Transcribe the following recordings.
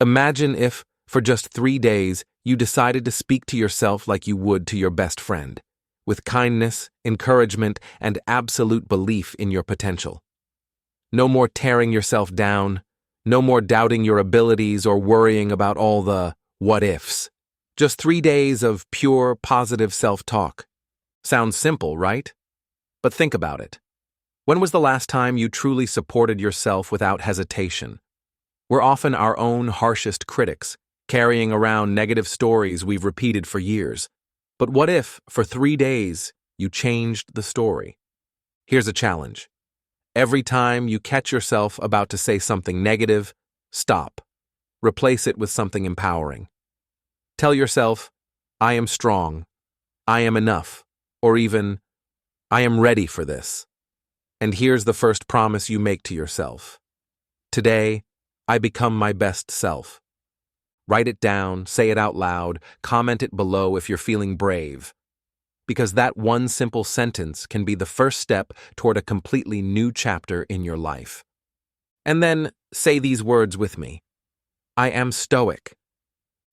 Imagine if, for just 3 days, you decided to speak to yourself like you would to your best friend, with kindness, encouragement, and absolute belief in your potential. No more tearing yourself down, no more doubting your abilities or worrying about all the what-ifs. Just 3 days of pure, positive self-talk. Sounds simple, right? But think about it. When was the last time you truly supported yourself without hesitation? We're often our own harshest critics, carrying around negative stories we've repeated for years. But what if, for 3 days, you changed the story? Here's a challenge. Every time you catch yourself about to say something negative, stop. Replace it with something empowering. Tell yourself, I am strong, I am enough, or even, I am ready for this. And here's the first promise you make to yourself. Today, I become my best self. Write it down, say it out loud, comment it below if you're feeling brave. Because that one simple sentence can be the first step toward a completely new chapter in your life. And then say these words with me. I am stoic.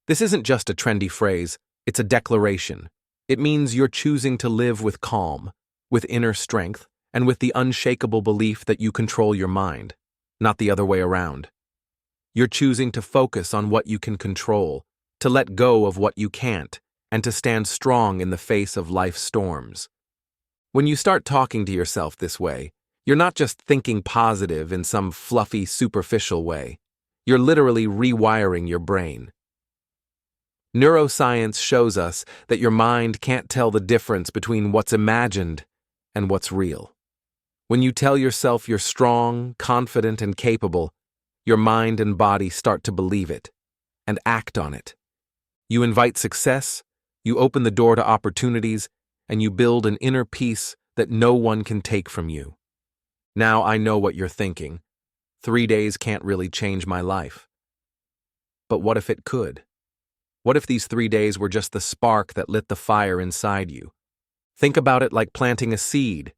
This isn't just a trendy phrase, it's a declaration. It means you're choosing to live with calm, with inner strength, and with the unshakable belief that you control your mind, not the other way around. You're choosing to focus on what you can control, to let go of what you can't, and to stand strong in the face of life's storms. When you start talking to yourself this way, you're not just thinking positive in some fluffy, superficial way. You're literally rewiring your brain. Neuroscience shows us that your mind can't tell the difference between what's imagined and what's real. When you tell yourself you're strong, confident, and capable, your mind and body start to believe it and act on it. You invite success, you open the door to opportunities, and you build an inner peace that no one can take from you. Now I know what you're thinking. 3 days can't really change my life. But what if it could? What if these 3 days were just the spark that lit the fire inside you? Think about it like planting a seed.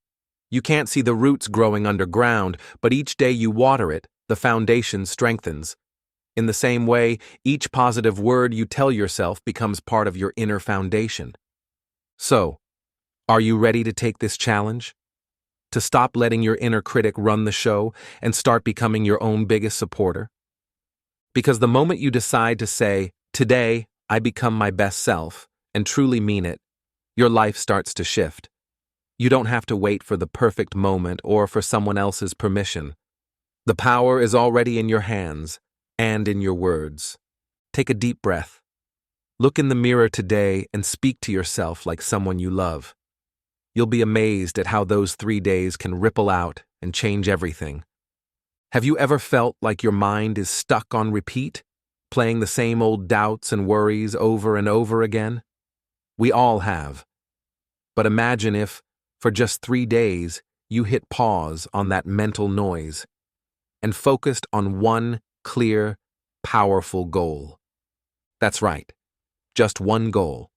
You can't see the roots growing underground, but each day you water it, the foundation strengthens. In the same way, each positive word you tell yourself becomes part of your inner foundation. So, are you ready to take this challenge? To stop letting your inner critic run the show and start becoming your own biggest supporter? Because the moment you decide to say, today, I become my best self, and truly mean it, your life starts to shift. You don't have to wait for the perfect moment or for someone else's permission. The power is already in your hands and in your words. Take a deep breath. Look in the mirror today and speak to yourself like someone you love. You'll be amazed at how those 3 days can ripple out and change everything. Have you ever felt like your mind is stuck on repeat, playing the same old doubts and worries over and over again? We all have. But imagine if, for just 3 days, you hit pause on that mental noise and focused on one clear, powerful goal. That's right, just one goal.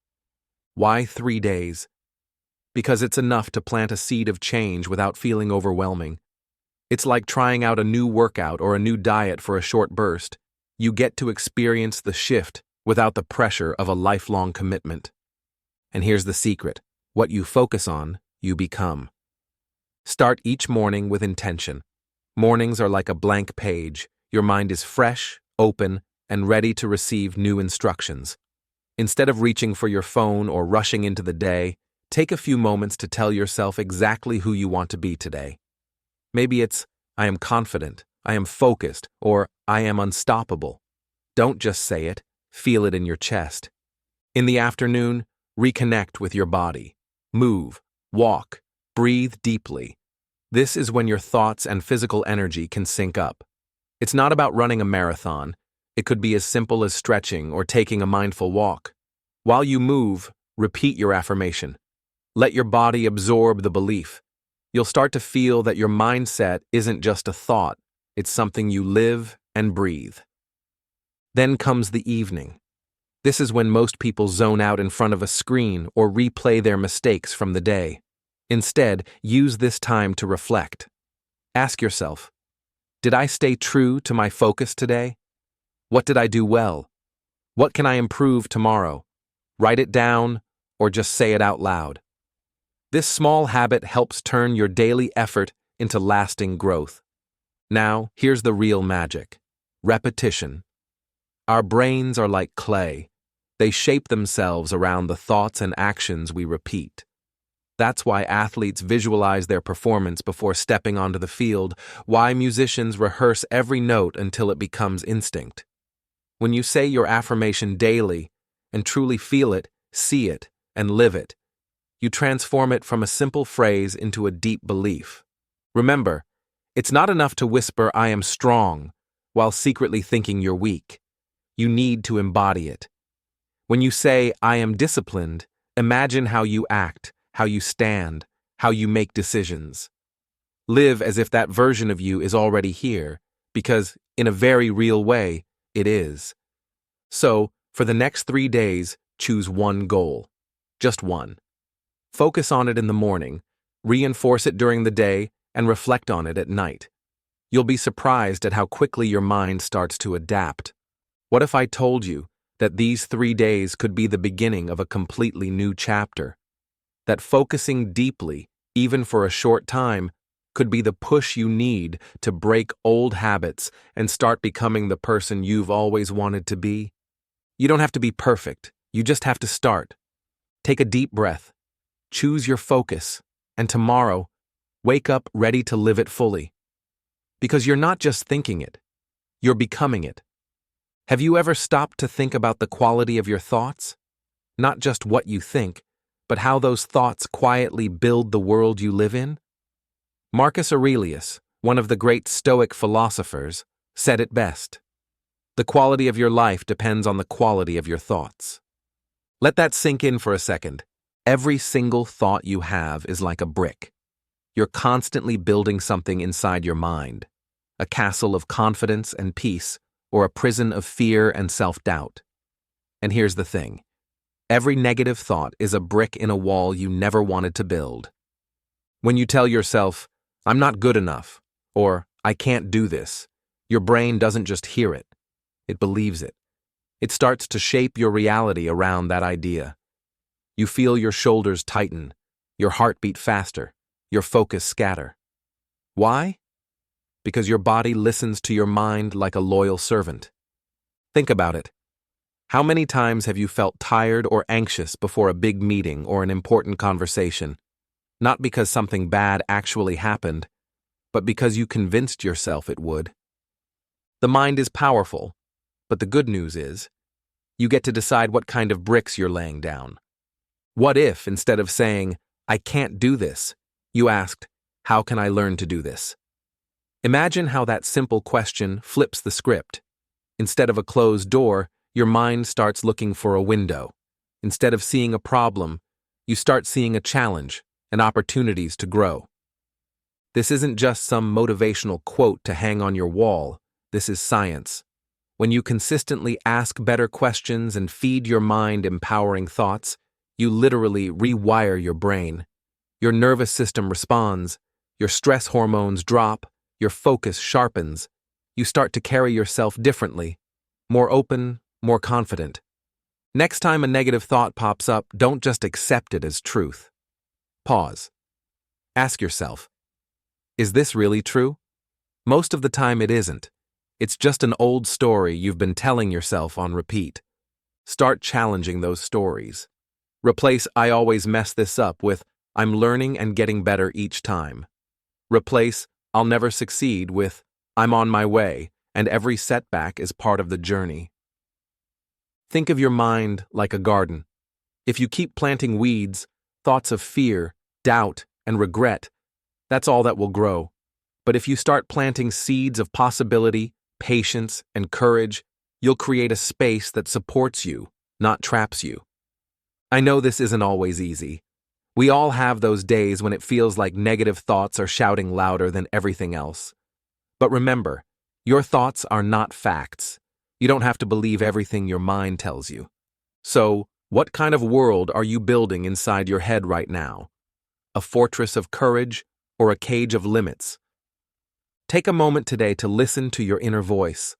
Why 3 days? Because it's enough to plant a seed of change without feeling overwhelming. It's like trying out a new workout or a new diet for a short burst. You get to experience the shift without the pressure of a lifelong commitment. And here's the secret. What you focus on, you become. Start each morning with intention. Mornings are like a blank page. Your mind is fresh, open, and ready to receive new instructions. Instead of reaching for your phone or rushing into the day, take a few moments to tell yourself exactly who you want to be today. Maybe it's, I am confident, I am focused, or I am unstoppable. Don't just say it, feel it in your chest. In the afternoon, reconnect with your body. Move, walk, breathe deeply. This is when your thoughts and physical energy can sync up. It's not about running a marathon. It could be as simple as stretching or taking a mindful walk. While you move, repeat your affirmation. Let your body absorb the belief. You'll start to feel that your mindset isn't just a thought, it's something you live and breathe. Then comes the evening. This is when most people zone out in front of a screen or replay their mistakes from the day. Instead, use this time to reflect. Ask yourself, did I stay true to my focus today? What did I do well? What can I improve tomorrow? Write it down or just say it out loud. This small habit helps turn your daily effort into lasting growth. Now, here's the real magic: repetition. Our brains are like clay. They shape themselves around the thoughts and actions we repeat. That's why athletes visualize their performance before stepping onto the field, why musicians rehearse every note until it becomes instinct. When you say your affirmation daily and truly feel it, see it, and live it, you transform it from a simple phrase into a deep belief. Remember, it's not enough to whisper, "I am strong," while secretly thinking you're weak. You need to embody it. When you say, "I am disciplined," imagine how you act, how you stand, how you make decisions. Live as if that version of you is already here, because, in a very real way, it is. So, for the next 3 days, choose one goal. Just one. Focus on it in the morning, reinforce it during the day, and reflect on it at night. You'll be surprised at how quickly your mind starts to adapt. What if I told you that these 3 days could be the beginning of a completely new chapter? That focusing deeply, even for a short time, could be the push you need to break old habits and start becoming the person you've always wanted to be? You don't have to be perfect, you just have to start. Take a deep breath, choose your focus, and tomorrow, wake up ready to live it fully. Because you're not just thinking it, you're becoming it. Have you ever stopped to think about the quality of your thoughts? Not just what you think, but how those thoughts quietly build the world you live in? Marcus Aurelius, one of the great Stoic philosophers, said it best: "The quality of your life depends on the quality of your thoughts." Let that sink in for a second. Every single thought you have is like a brick. You're constantly building something inside your mind, a castle of confidence and peace, or a prison of fear and self-doubt. And here's the thing: every negative thought is a brick in a wall you never wanted to build. When you tell yourself, "I'm not good enough," or "I can't do this," your brain doesn't just hear it, it believes it. It starts to shape your reality around that idea. You feel your shoulders tighten, your heart beat faster, your focus scatter. Why? Because your body listens to your mind like a loyal servant. Think about it. How many times have you felt tired or anxious before a big meeting or an important conversation? Not because something bad actually happened, but because you convinced yourself it would. The mind is powerful, but the good news is, you get to decide what kind of bricks you're laying down. What if, instead of saying, "I can't do this," you asked, "How can I learn to do this?" Imagine how that simple question flips the script. Instead of a closed door, your mind starts looking for a window. Instead of seeing a problem, you start seeing a challenge and opportunities to grow. This isn't just some motivational quote to hang on your wall. This is science. When you consistently ask better questions and feed your mind empowering thoughts, you literally rewire your brain. Your nervous system responds, your stress hormones drop, your focus sharpens. You start to carry yourself differently, more open, more confident. Next time a negative thought pops up, don't just accept it as truth. Pause. Ask yourself, is this really true? Most of the time it isn't. It's just an old story you've been telling yourself on repeat. Start challenging those stories. Replace "I always mess this up" with "I'm learning and getting better each time." Replace "I'll never succeed" with "I'm on my way, and every setback is part of the journey." Think of your mind like a garden. If you keep planting weeds, thoughts of fear, doubt, and regret, that's all that will grow. But if you start planting seeds of possibility, patience, and courage, you'll create a space that supports you, not traps you. I know this isn't always easy. We all have those days when it feels like negative thoughts are shouting louder than everything else. But remember, your thoughts are not facts. You don't have to believe everything your mind tells you. So, what kind of world are you building inside your head right now? A fortress of courage or a cage of limits? Take a moment today to listen to your inner voice.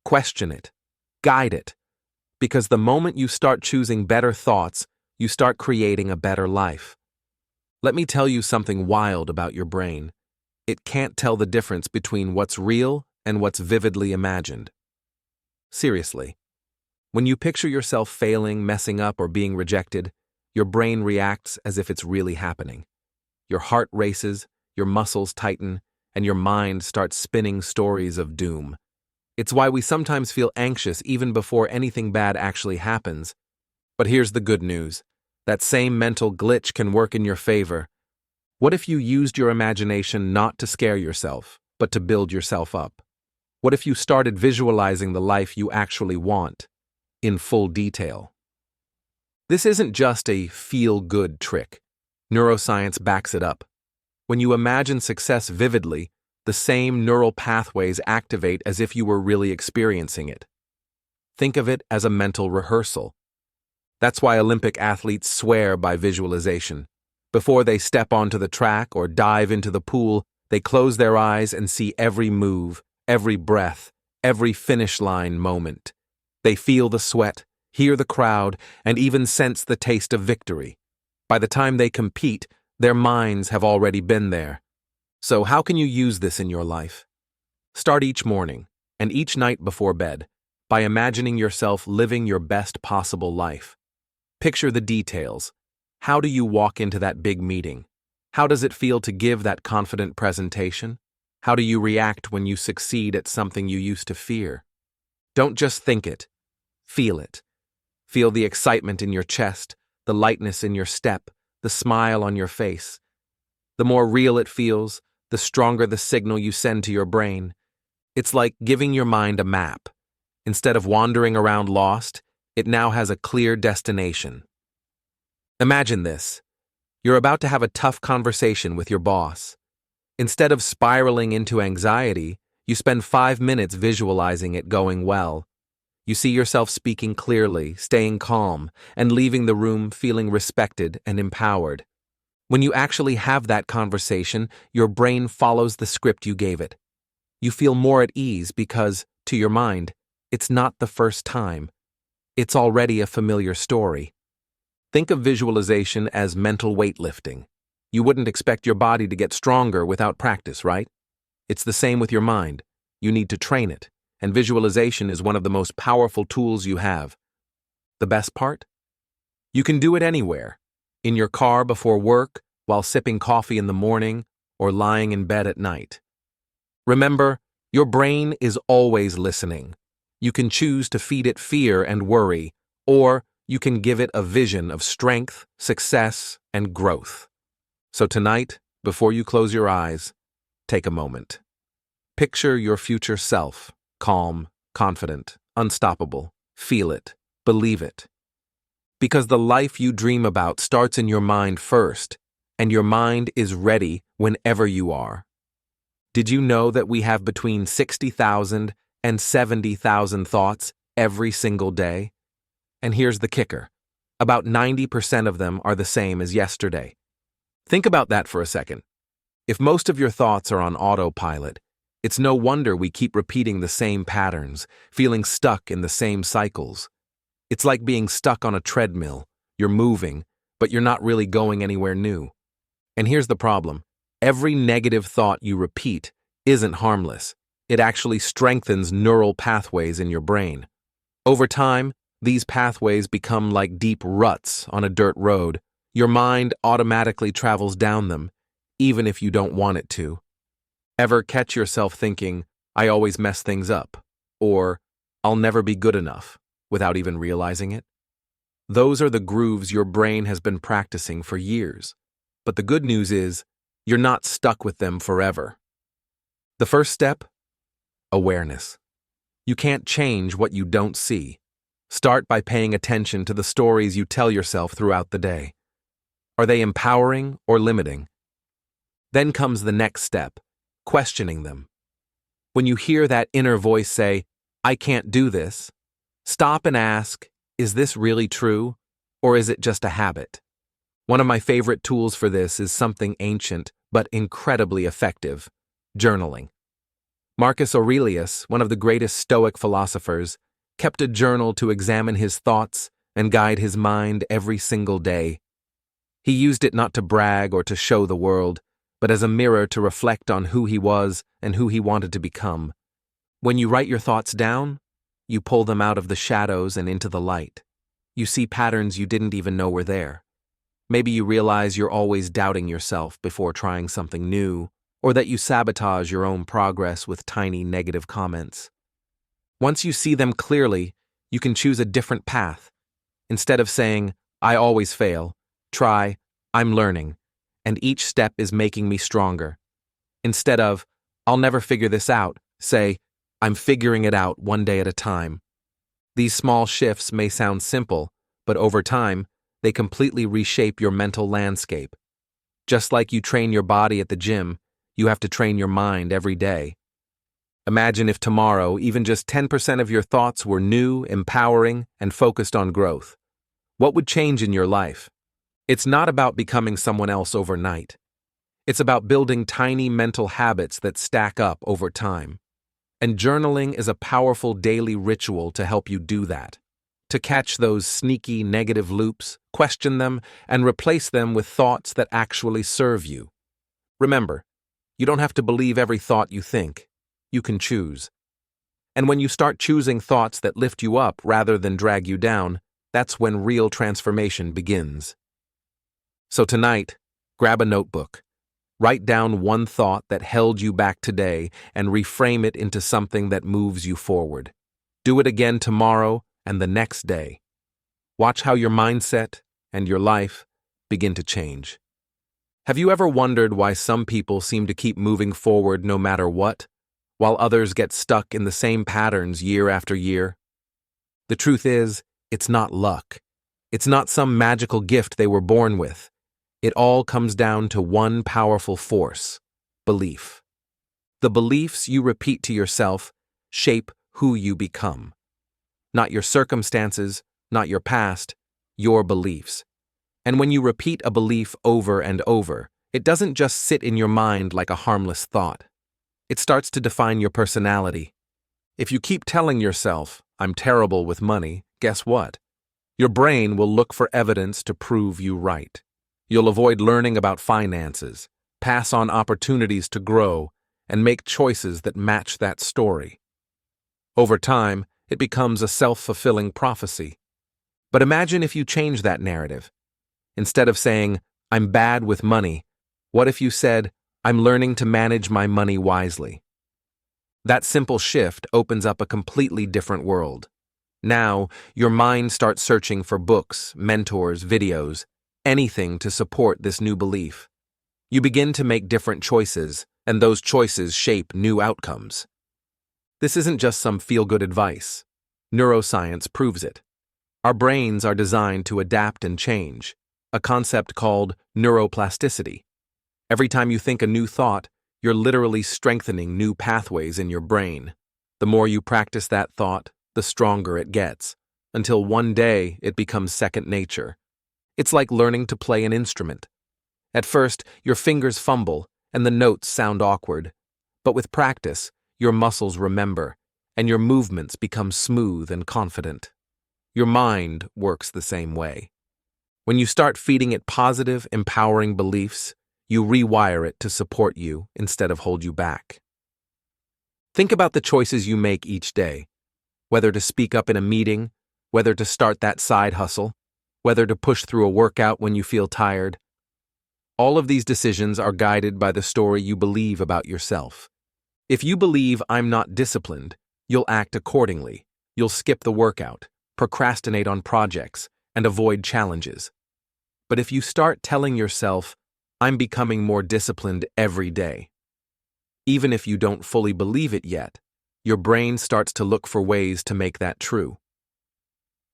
Question it. Guide it. Because the moment you start choosing better thoughts, you start creating a better life. Let me tell you something wild about your brain. It can't tell the difference between what's real and what's vividly imagined. Seriously. When you picture yourself failing, messing up, or being rejected, your brain reacts as if it's really happening. Your heart races, your muscles tighten, and your mind starts spinning stories of doom. It's why we sometimes feel anxious even before anything bad actually happens. But here's the good news. That same mental glitch can work in your favor. What if you used your imagination not to scare yourself, but to build yourself up? What if you started visualizing the life you actually want, in full detail? This isn't just a feel-good trick. Neuroscience backs it up. When you imagine success vividly, the same neural pathways activate as if you were really experiencing it. Think of it as a mental rehearsal. That's why Olympic athletes swear by visualization. Before they step onto the track or dive into the pool, they close their eyes and see every move, every breath, every finish line moment. They feel the sweat, hear the crowd, and even sense the taste of victory. By the time they compete, their minds have already been there. So how can you use this in your life? Start each morning, and each night before bed, by imagining yourself living your best possible life. Picture the details. How do you walk into that big meeting? How does it feel to give that confident presentation? How do you react when you succeed at something you used to fear? Don't just think it. Feel it. Feel the excitement in your chest, the lightness in your step, the smile on your face. The more real it feels, the stronger the signal you send to your brain. It's like giving your mind a map. Instead of wandering around lost, it now has a clear destination. Imagine this. You're about to have a tough conversation with your boss. Instead of spiraling into anxiety, you spend 5 minutes visualizing it going well. You see yourself speaking clearly, staying calm, and leaving the room feeling respected and empowered. When you actually have that conversation, your brain follows the script you gave it. You feel more at ease because, to your mind, it's not the first time. It's already a familiar story. Think of visualization as mental weightlifting. You wouldn't expect your body to get stronger without practice, right? It's the same with your mind. You need to train it, and visualization is one of the most powerful tools you have. The best part? You can do it anywhere. In your car before work, while sipping coffee in the morning, or lying in bed at night. Remember, your brain is always listening. You can choose to feed it fear and worry, or you can give it a vision of strength, success, and growth. So tonight, before you close your eyes, take a moment. Picture your future self, calm, confident, unstoppable. Feel it, believe it. Because the life you dream about starts in your mind first, and your mind is ready whenever you are. Did you know that we have between 60,000 and 70,000 thoughts every single day? And here's the kicker. About 90% of them are the same as yesterday. Think about that for a second. If most of your thoughts are on autopilot, it's no wonder we keep repeating the same patterns, feeling stuck in the same cycles. It's like being stuck on a treadmill. You're moving, but you're not really going anywhere new. And here's the problem. Every negative thought you repeat isn't harmless. It actually strengthens neural pathways in your brain. Over time, these pathways become like deep ruts on a dirt road. Your mind automatically travels down them, even if you don't want it to. Ever catch yourself thinking, I always mess things up, or I'll never be good enough, without even realizing it? Those are the grooves your brain has been practicing for years. But the good news is, you're not stuck with them forever. The first step? Awareness. You can't change what you don't see. Start by paying attention to the stories you tell yourself throughout the day. Are they empowering or limiting? Then comes the next step, questioning them. When you hear that inner voice say, I can't do this, stop and ask, is this really true, or is it just a habit? One of my favorite tools for this is something ancient but incredibly effective, journaling. Marcus Aurelius, one of the greatest Stoic philosophers, kept a journal to examine his thoughts and guide his mind every single day. He used it not to brag or to show the world, but as a mirror to reflect on who he was and who he wanted to become. When you write your thoughts down, you pull them out of the shadows and into the light. You see patterns you didn't even know were there. Maybe you realize you're always doubting yourself before trying something new, or that you sabotage your own progress with tiny negative comments. Once you see them clearly, you can choose a different path. Instead of saying, "I always fail," try, "I'm learning, and each step is making me stronger." Instead of, "I'll never figure this out," say, "I'm figuring it out one day at a time." These small shifts may sound simple, but over time, they completely reshape your mental landscape. Just like you train your body at the gym, you have to train your mind every day. Imagine if tomorrow, even just 10% of your thoughts were new, empowering, and focused on growth. What would change in your life? It's not about becoming someone else overnight. It's about building tiny mental habits that stack up over time. And journaling is a powerful daily ritual to help you do that. To catch those sneaky negative loops, question them, and replace them with thoughts that actually serve you. Remember, you don't have to believe every thought you think. You can choose. And when you start choosing thoughts that lift you up rather than drag you down, that's when real transformation begins. So tonight, grab a notebook. Write down one thought that held you back today and reframe it into something that moves you forward. Do it again tomorrow and the next day. Watch how your mindset and your life begin to change. Have you ever wondered why some people seem to keep moving forward no matter what, while others get stuck in the same patterns year after year? The truth is, it's not luck. It's not some magical gift they were born with. It all comes down to one powerful force: belief. The beliefs you repeat to yourself shape who you become. Not your circumstances, not your past, your beliefs. And when you repeat a belief over and over, it doesn't just sit in your mind like a harmless thought. It starts to define your personality. If you keep telling yourself, "I'm terrible with money," guess what? Your brain will look for evidence to prove you right. You'll avoid learning about finances, pass on opportunities to grow, and make choices that match that story. Over time, it becomes a self-fulfilling prophecy. But imagine if you change that narrative. Instead of saying, "I'm bad with money," what if you said, "I'm learning to manage my money wisely"? That simple shift opens up a completely different world. Now, your mind starts searching for books, mentors, videos, anything to support this new belief. You begin to make different choices, and those choices shape new outcomes. This isn't just some feel-good advice. Neuroscience proves it. Our brains are designed to adapt and change, a concept called neuroplasticity. Every time you think a new thought, you're literally strengthening new pathways in your brain. The more you practice that thought, the stronger it gets, until one day it becomes second nature. It's like learning to play an instrument. At first, your fingers fumble and the notes sound awkward, but with practice, your muscles remember, and your movements become smooth and confident. Your mind works the same way. When you start feeding it positive, empowering beliefs, you rewire it to support you instead of hold you back. Think about the choices you make each day, whether to speak up in a meeting, whether to start that side hustle, whether to push through a workout when you feel tired. All of these decisions are guided by the story you believe about yourself. If you believe "I'm not disciplined," you'll act accordingly. You'll skip the workout, procrastinate on projects, and avoid challenges. But if you start telling yourself, "I'm becoming more disciplined every day," even if you don't fully believe it yet, your brain starts to look for ways to make that true.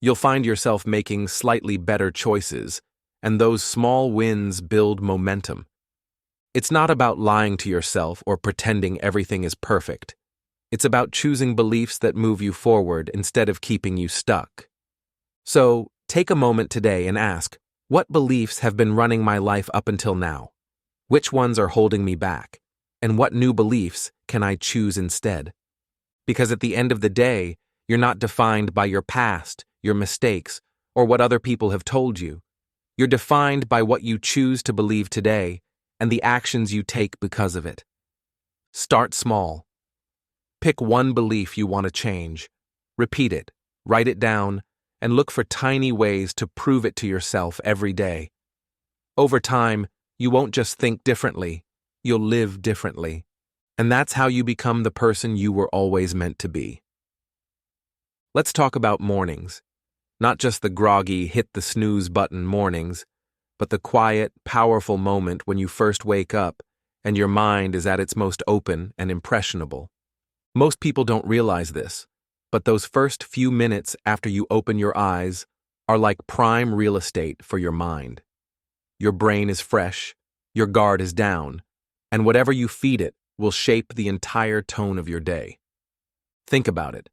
You'll find yourself making slightly better choices, and those small wins build momentum. It's not about lying to yourself or pretending everything is perfect. It's about choosing beliefs that move you forward instead of keeping you stuck. So, take a moment today and ask, what beliefs have been running my life up until now? Which ones are holding me back? And what new beliefs can I choose instead? Because at the end of the day, You're not defined by your past, your mistakes, or what other people have told you. You're defined by what you choose to believe today and the actions you take because of it. Start small. Pick one belief you want to change. Repeat it, write it down, and look for tiny ways to prove it to yourself every day. Over time, you won't just think differently, you'll live differently. And that's how you become the person you were always meant to be. Let's talk about mornings. Not just the groggy, hit the snooze button mornings, but the quiet, powerful moment when you first wake up and your mind is at its most open and impressionable. Most people don't realize this, but those first few minutes after you open your eyes are like prime real estate for your mind. Your brain is fresh, your guard is down, and whatever you feed it will shape the entire tone of your day. Think about it.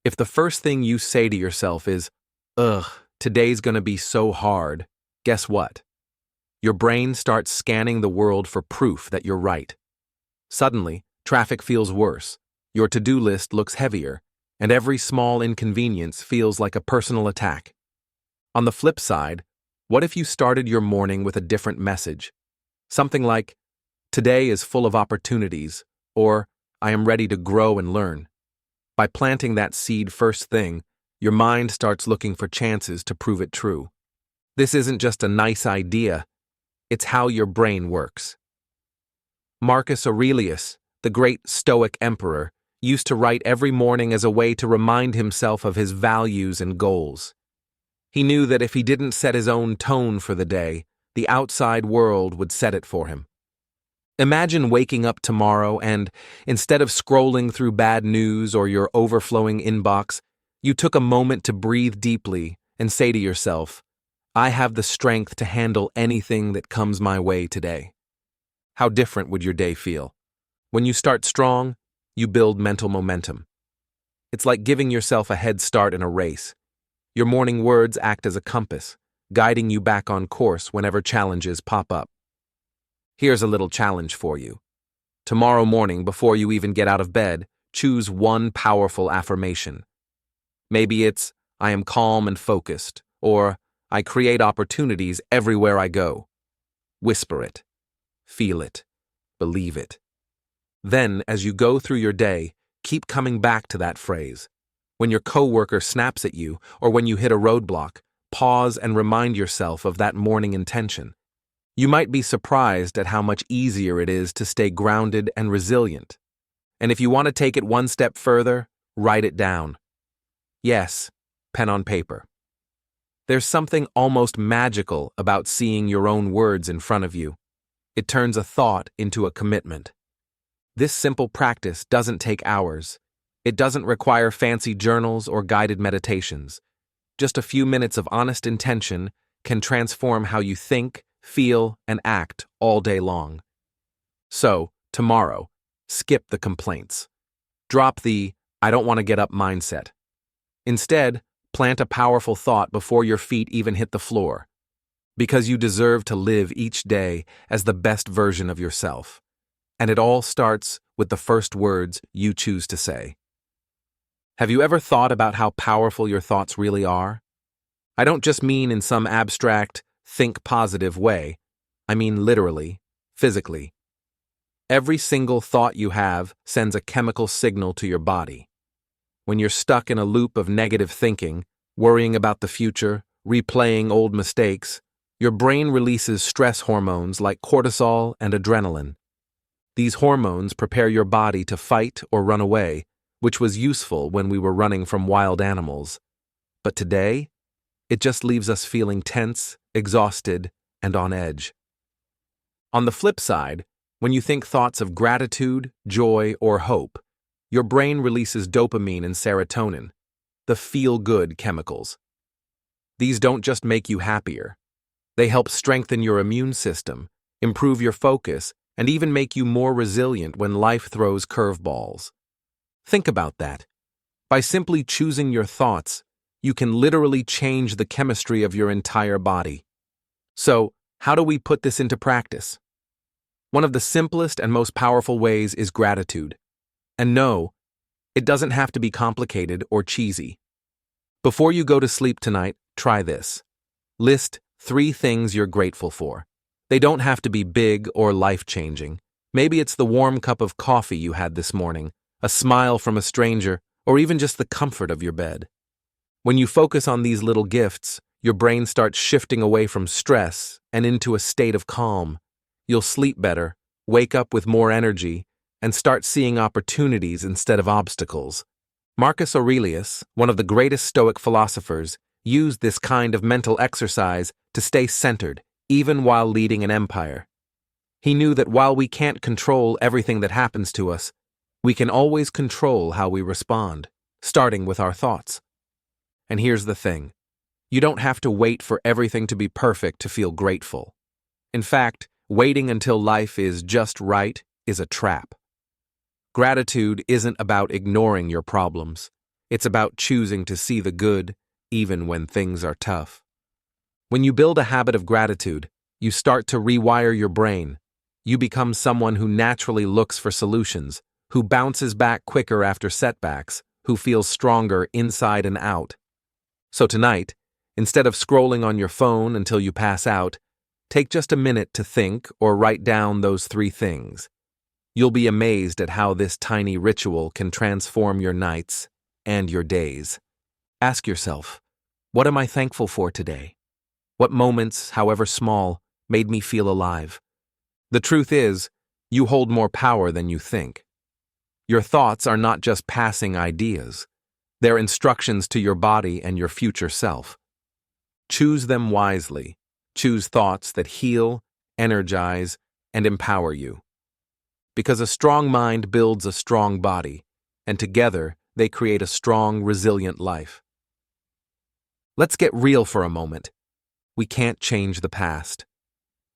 If the first thing you say to yourself is, "Ugh, today's gonna be so hard," guess what? Your brain starts scanning the world for proof that you're right. Suddenly, traffic feels worse, your to-do list looks heavier, and every small inconvenience feels like a personal attack. On the flip side, what if you started your morning with a different message? Something like, "Today is full of opportunities," or "I am ready to grow and learn." By planting that seed first thing, your mind starts looking for chances to prove it true. This isn't just a nice idea, it's how your brain works. Marcus Aurelius, the great Stoic emperor, used to write every morning as a way to remind himself of his values and goals. He knew that if he didn't set his own tone for the day, the outside world would set it for him. Imagine waking up tomorrow and, instead of scrolling through bad news or your overflowing inbox, you took a moment to breathe deeply and say to yourself, "I have the strength to handle anything that comes my way today." How different would your day feel? When you start strong, you build mental momentum. It's like giving yourself a head start in a race. Your morning words act as a compass, guiding you back on course whenever challenges pop up. Here's a little challenge for you. Tomorrow morning, before you even get out of bed, choose one powerful affirmation. Maybe it's, "I am calm and focused," or "I create opportunities everywhere I go." Whisper it. Feel it. Believe it. Then, as you go through your day, keep coming back to that phrase. When your coworker snaps at you, or when you hit a roadblock, pause and remind yourself of that morning intention. You might be surprised at how much easier it is to stay grounded and resilient. And if you want to take it one step further, write it down. Yes, pen on paper. There's something almost magical about seeing your own words in front of you. It turns a thought into a commitment. This simple practice doesn't take hours. It doesn't require fancy journals or guided meditations. Just a few minutes of honest intention can transform how you think, feel, and act all day long. So, tomorrow, skip the complaints. Drop the "I don't want to get up" mindset. Instead, plant a powerful thought before your feet even hit the floor. Because you deserve to live each day as the best version of yourself. And it all starts with the first words you choose to say. Have you ever thought about how powerful your thoughts really are? I don't just mean in some abstract, think positive way. I mean literally, physically. Every single thought you have sends a chemical signal to your body. When you're stuck in a loop of negative thinking, worrying about the future, replaying old mistakes, your brain releases stress hormones like cortisol and adrenaline. These hormones prepare your body to fight or run away, which was useful when we were running from wild animals. But today, it just leaves us feeling tense, exhausted, and on edge. On the flip side, when you think thoughts of gratitude, joy, or hope, your brain releases dopamine and serotonin, the feel-good chemicals. These don't just make you happier. They help strengthen your immune system, improve your focus, and even make you more resilient when life throws curveballs. Think about that. By simply choosing your thoughts, you can literally change the chemistry of your entire body. So, how do we put this into practice? One of the simplest and most powerful ways is gratitude. And no, It doesn't have to be complicated or cheesy. Before you go to sleep tonight, try this. List 3 things you're grateful for. They don't have to be big or life-changing. Maybe it's the warm cup of coffee you had this morning, a smile from a stranger, or even just the comfort of your bed. When you focus on these little gifts, your brain starts shifting away from stress and into a state of calm. You'll sleep better, wake up with more energy, and start seeing opportunities instead of obstacles. Marcus Aurelius, one of the greatest Stoic philosophers, used this kind of mental exercise to stay centered, even while leading an empire. He knew that while we can't control everything that happens to us, we can always control how we respond, starting with our thoughts. And here's the thing. You don't have to wait for everything to be perfect to feel grateful. In fact, waiting until life is just right is a trap. Gratitude isn't about ignoring your problems. It's about choosing to see the good, even when things are tough. When you build a habit of gratitude, you start to rewire your brain. You become someone who naturally looks for solutions, who bounces back quicker after setbacks, who feels stronger inside and out. So tonight, instead of scrolling on your phone until you pass out, take just a minute to think or write down those 3 things. You'll be amazed at how this tiny ritual can transform your nights and your days. Ask yourself, what am I thankful for today? What moments, however small, made me feel alive? The truth is, you hold more power than you think. Your thoughts are not just passing ideas. They're instructions to your body and your future self. Choose them wisely. Choose thoughts that heal, energize, and empower you. Because a strong mind builds a strong body, and together they create a strong, resilient life. Let's get real for a moment. We can't change the past.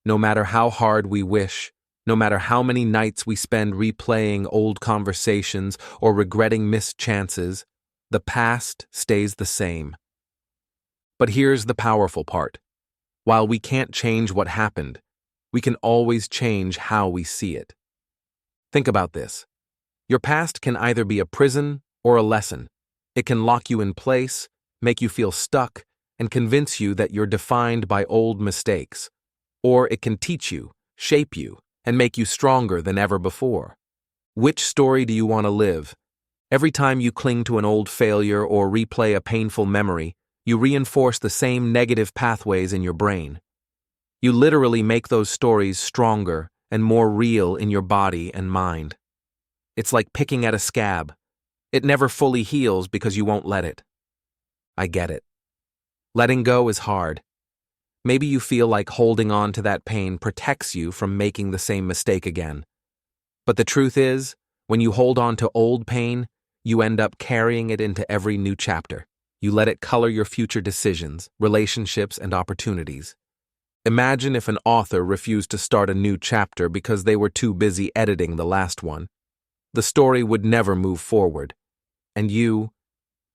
No matter how hard we wish, no matter how many nights we spend replaying old conversations or regretting missed chances, the past stays the same. But here's the powerful part. While we can't change what happened, we can always change how we see it. Think about this. Your past can either be a prison or a lesson. It can lock you in place, make you feel stuck, and convince you that you're defined by old mistakes. Or it can teach you, shape you, and make you stronger than ever before. Which story do you want to live? Every time you cling to an old failure or replay a painful memory, you reinforce the same negative pathways in your brain. You literally make those stories stronger and more real in your body and mind. It's like picking at a scab. It never fully heals because you won't let it. I get it. Letting go is hard. Maybe you feel like holding on to that pain protects you from making the same mistake again. But the truth is, when you hold on to old pain, you end up carrying it into every new chapter. You let it color your future decisions, relationships, and opportunities. Imagine if an author refused to start a new chapter because they were too busy editing the last one. The story would never move forward. And you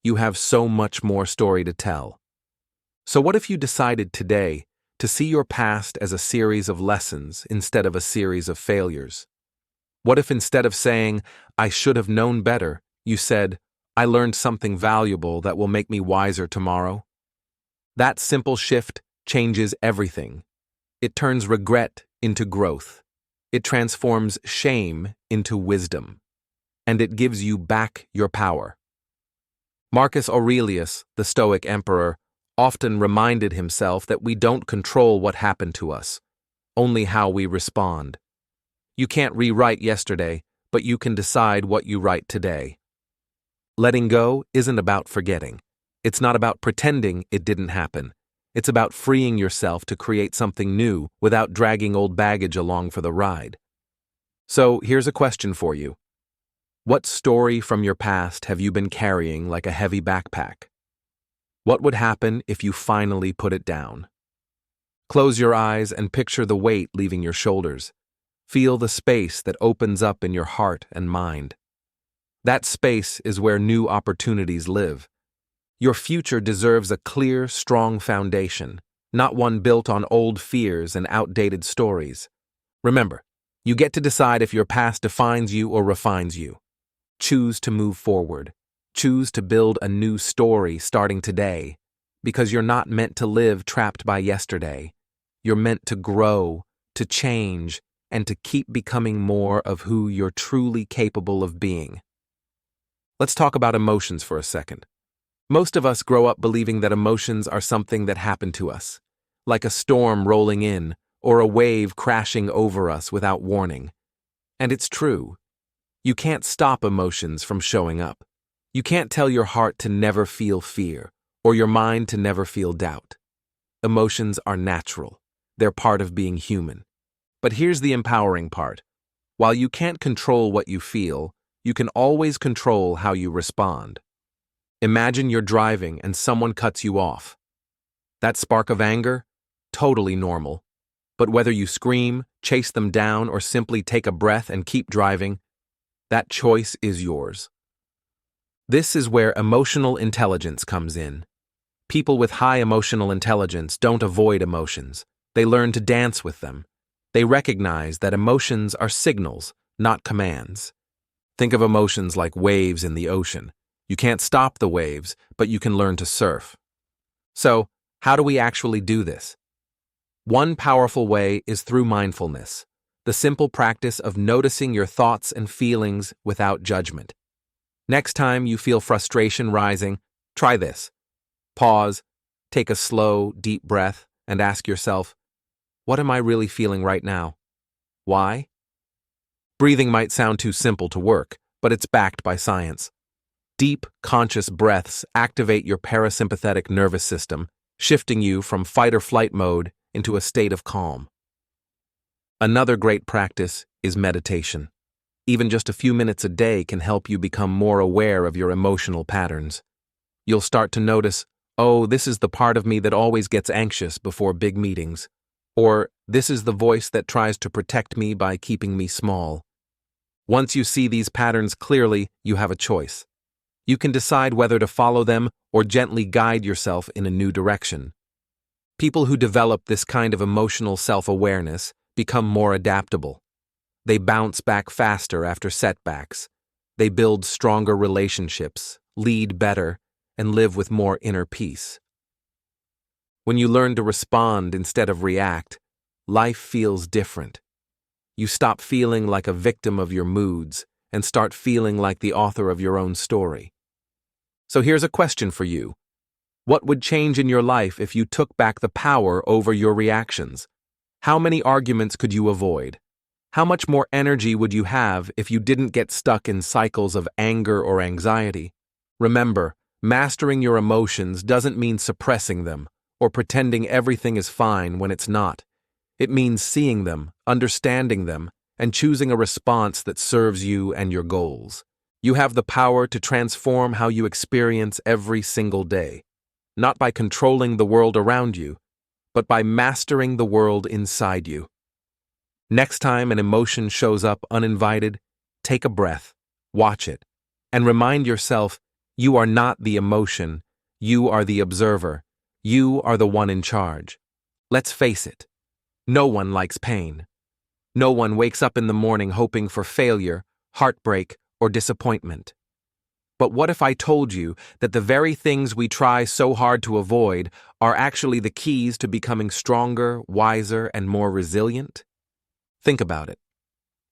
have so much more story to tell. So what if you decided today to see your past as a series of lessons instead of a series of failures? What if instead of saying, "I should have known better," you said, "I learned something valuable that will make me wiser tomorrow"? That simple shift changes everything. It turns regret into growth. It transforms shame into wisdom. And it gives you back your power. Marcus Aurelius, the Stoic emperor, often reminded himself that we don't control what happened to us, only how we respond. You can't rewrite yesterday, but you can decide what you write today. Letting go isn't about forgetting. It's not about pretending it didn't happen. It's about freeing yourself to create something new without dragging old baggage along for the ride. So here's a question for you. What story from your past have you been carrying like a heavy backpack? What would happen if you finally put it down? Close your eyes and picture the weight leaving your shoulders. Feel the space that opens up in your heart and mind. That space is where new opportunities live. Your future deserves a clear, strong foundation, not one built on old fears and outdated stories. Remember, you get to decide if your past defines you or refines you. Choose to move forward. Choose to build a new story starting today, because you're not meant to live trapped by yesterday. You're meant to grow, to change, and to keep becoming more of who you're truly capable of being. Let's talk about emotions for a second. Most of us grow up believing that emotions are something that happen to us, like a storm rolling in or a wave crashing over us without warning. And it's true. You can't stop emotions from showing up. You can't tell your heart to never feel fear or your mind to never feel doubt. Emotions are natural. They're part of being human. But here's the empowering part. While you can't control what you feel, you can always control how you respond. Imagine you're driving and someone cuts you off. That spark of anger? Totally normal. But whether you scream, chase them down, or simply take a breath and keep driving, that choice is yours. This is where emotional intelligence comes in. People with high emotional intelligence don't avoid emotions. They learn to dance with them. They recognize that emotions are signals, not commands. Think of emotions like waves in the ocean. You can't stop the waves, but you can learn to surf. So, how do we actually do this? One powerful way is through mindfulness, the simple practice of noticing your thoughts and feelings without judgment. Next time you feel frustration rising, try this. Pause, take a slow, deep breath, and ask yourself, what am I really feeling right now? Why? Breathing might sound too simple to work, but it's backed by science. Deep, conscious breaths activate your parasympathetic nervous system, shifting you from fight or flight mode into a state of calm. Another great practice is meditation. Even just a few minutes a day can help you become more aware of your emotional patterns. You'll start to notice, oh, this is the part of me that always gets anxious before big meetings. Or, this is the voice that tries to protect me by keeping me small. Once you see these patterns clearly, you have a choice. You can decide whether to follow them or gently guide yourself in a new direction. People who develop this kind of emotional self-awareness become more adaptable. They bounce back faster after setbacks. They build stronger relationships, lead better, and live with more inner peace. When you learn to respond instead of react, life feels different. You stop feeling like a victim of your moods and start feeling like the author of your own story. So here's a question for you. What would change in your life if you took back the power over your reactions? How many arguments could you avoid? How much more energy would you have if you didn't get stuck in cycles of anger or anxiety? Remember, mastering your emotions doesn't mean suppressing them or pretending everything is fine when it's not. It means seeing them, understanding them, and choosing a response that serves you and your goals. You have the power to transform how you experience every single day, not by controlling the world around you, but by mastering the world inside you. Next time an emotion shows up uninvited, take a breath, watch it, and remind yourself you are not the emotion, you are the observer, you are the one in charge. Let's face it, no one likes pain. No one wakes up in the morning hoping for failure, heartbreak, or disappointment. But what if I told you that the very things we try so hard to avoid are actually the keys to becoming stronger, wiser, and more resilient? Think about it.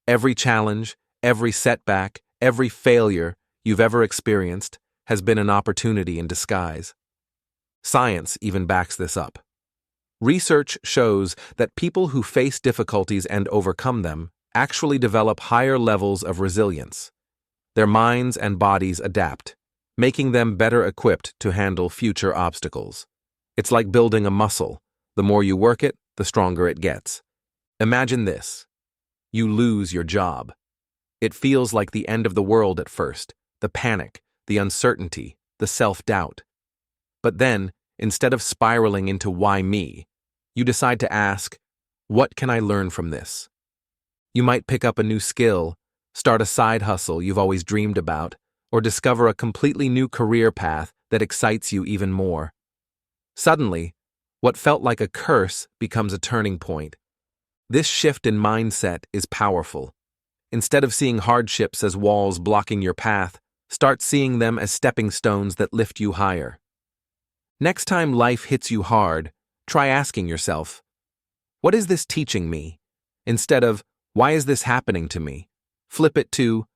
Every challenge, every setback, every failure you've ever experienced has been an opportunity in disguise. Science even backs this up. Research shows that people who face difficulties and overcome them actually develop higher levels of resilience. Their minds and bodies adapt, making them better equipped to handle future obstacles. It's like building a muscle. The more you work it, the stronger it gets. Imagine this. You lose your job. It feels like the end of the world at first, the panic, the uncertainty, the self-doubt. But then, instead of spiraling into why me, you decide to ask, what can I learn from this? You might pick up a new skill, start a side hustle you've always dreamed about, or discover a completely new career path that excites you even more. Suddenly, what felt like a curse becomes a turning point. This shift in mindset is powerful. Instead of seeing hardships as walls blocking your path, start seeing them as stepping stones that lift you higher. Next time life hits you hard, try asking yourself, what is this teaching me? Instead of, why is this happening to me? Flip it to,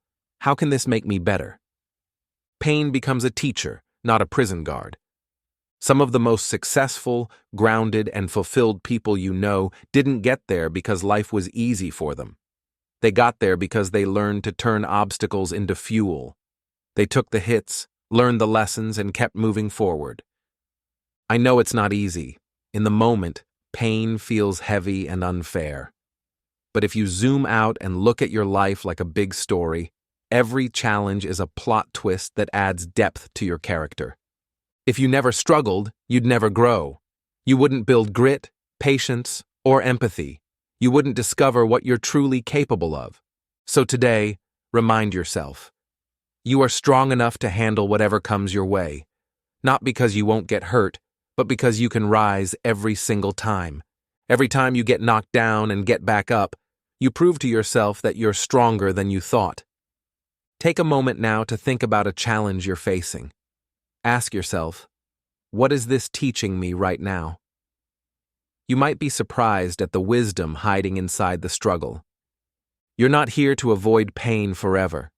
how can this make me better? Pain becomes a teacher, not a prison guard. Some of the most successful, grounded, and fulfilled people you know didn't get there because life was easy for them. They got there because they learned to turn obstacles into fuel. They took the hits, learned the lessons, and kept moving forward. I know it's not easy. In the moment, pain feels heavy and unfair. But if you zoom out and look at your life like a big story, every challenge is a plot twist that adds depth to your character. If you never struggled, you'd never grow. You wouldn't build grit, patience, or empathy. You wouldn't discover what you're truly capable of. So today, remind yourself, you are strong enough to handle whatever comes your way, not because you won't get hurt, but because you can rise every single time. Every time you get knocked down and get back up, you prove to yourself that you're stronger than you thought. Take a moment now to think about a challenge you're facing. Ask yourself, what is this teaching me right now? You might be surprised at the wisdom hiding inside the struggle. You're not here to avoid pain forever.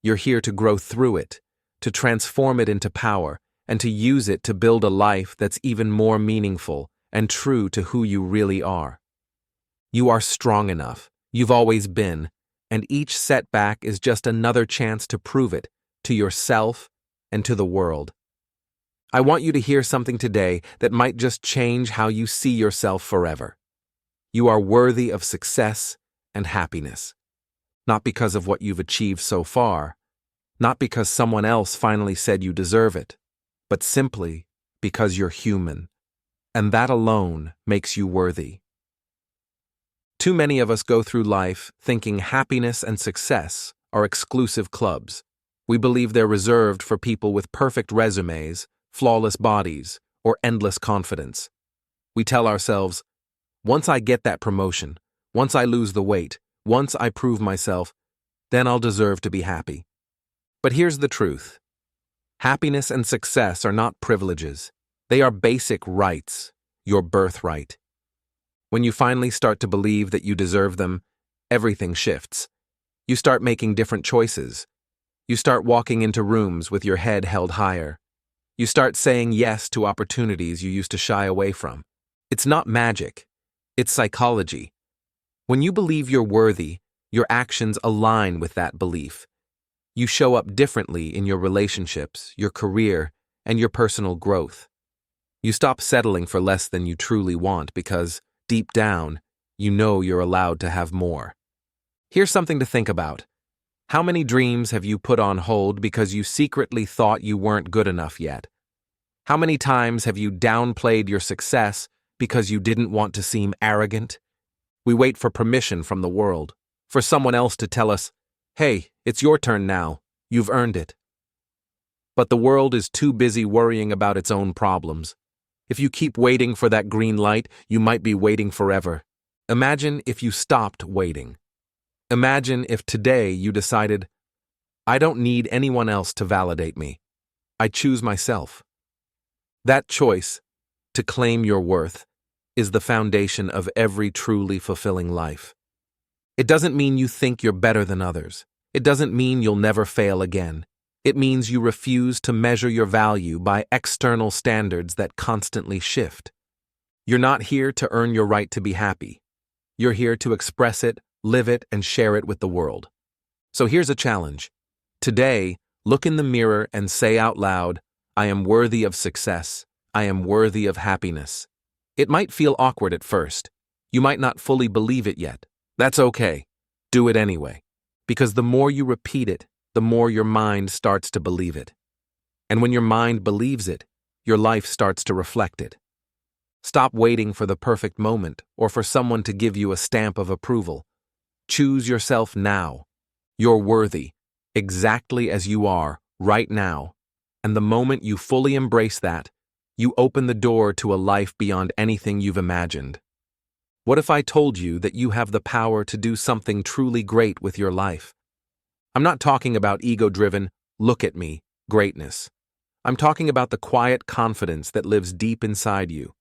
You're here to grow through it, to transform it into power, and to use it to build a life that's even more meaningful and true to who you really are. You are strong enough. You've always been, and each setback is just another chance to prove it to yourself and to the world. I want you to hear something today that might just change how you see yourself forever. You are worthy of success and happiness, not because of what you've achieved so far, not because someone else finally said you deserve it, but simply because you're human, and that alone makes you worthy. Too many of us go through life thinking happiness and success are exclusive clubs. We believe they're reserved for people with perfect resumes, flawless bodies, or endless confidence. We tell ourselves, once I get that promotion, once I lose the weight, once I prove myself, then I'll deserve to be happy. But here's the truth. Happiness and success are not privileges. They are basic rights, your birthright. When you finally start to believe that you deserve them, everything shifts. You start making different choices. You start walking into rooms with your head held higher. You start saying yes to opportunities you used to shy away from. It's not magic. It's psychology. When you believe you're worthy, your actions align with that belief. You show up differently in your relationships, your career, and your personal growth. You stop settling for less than you truly want because, deep down, you know you're allowed to have more. Here's something to think about. How many dreams have you put on hold because you secretly thought you weren't good enough yet? How many times have you downplayed your success because you didn't want to seem arrogant? We wait for permission from the world, for someone else to tell us, hey, it's your turn now, you've earned it. But the world is too busy worrying about its own problems. If you keep waiting for that green light, you might be waiting forever. Imagine if you stopped waiting. Imagine if today you decided, I don't need anyone else to validate me. I choose myself. That choice, to claim your worth, is the foundation of every truly fulfilling life. It doesn't mean you think you're better than others. It doesn't mean you'll never fail again. It means you refuse to measure your value by external standards that constantly shift. You're not here to earn your right to be happy. You're here to express it, live it, and share it with the world. So here's a challenge. Today, look in the mirror and say out loud, I am worthy of success. I am worthy of happiness. It might feel awkward at first. You might not fully believe it yet. That's okay. Do it anyway. Because the more you repeat it, the more your mind starts to believe it. And when your mind believes it, your life starts to reflect it. Stop waiting for the perfect moment or for someone to give you a stamp of approval. Choose yourself now. You're worthy, exactly as you are, right now. And the moment you fully embrace that, you open the door to a life beyond anything you've imagined. What if I told you that you have the power to do something truly great with your life? I'm not talking about ego-driven, look at me, greatness. I'm talking about the quiet confidence that lives deep inside you,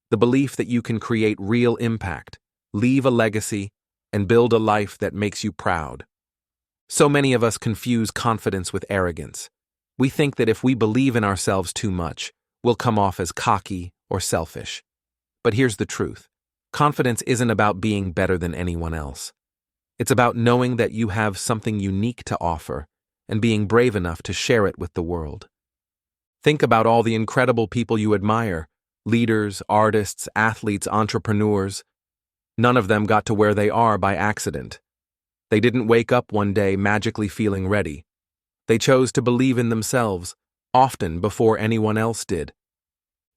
the belief that you can create real impact, leave a legacy, and build a life that makes you proud. So many of us confuse confidence with arrogance. We think that if we believe in ourselves too much, we'll come off as cocky or selfish. But here's the truth. Confidence isn't about being better than anyone else. It's about knowing that you have something unique to offer and being brave enough to share it with the world. Think about all the incredible people you admire, leaders, artists, athletes, entrepreneurs. None of them got to where they are by accident. They didn't wake up one day magically feeling ready. They chose to believe in themselves, often before anyone else did.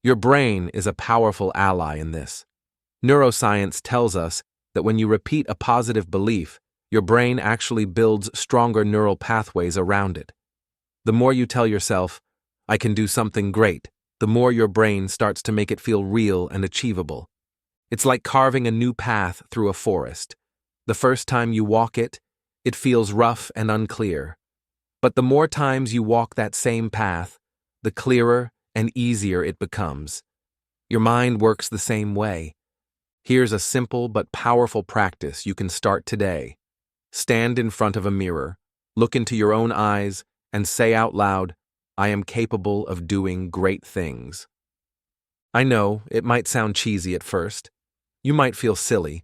Your brain is a powerful ally in this. Neuroscience tells us that when you repeat a positive belief, your brain actually builds stronger neural pathways around it. The more you tell yourself, I can do something great, the more your brain starts to make it feel real and achievable. It's like carving a new path through a forest. The first time you walk it, it feels rough and unclear. But the more times you walk that same path, the clearer and easier it becomes. Your mind works the same way. Here's a simple but powerful practice you can start today. Stand in front of a mirror, look into your own eyes, and say out loud, I am capable of doing great things. I know it might sound cheesy at first. You might feel silly,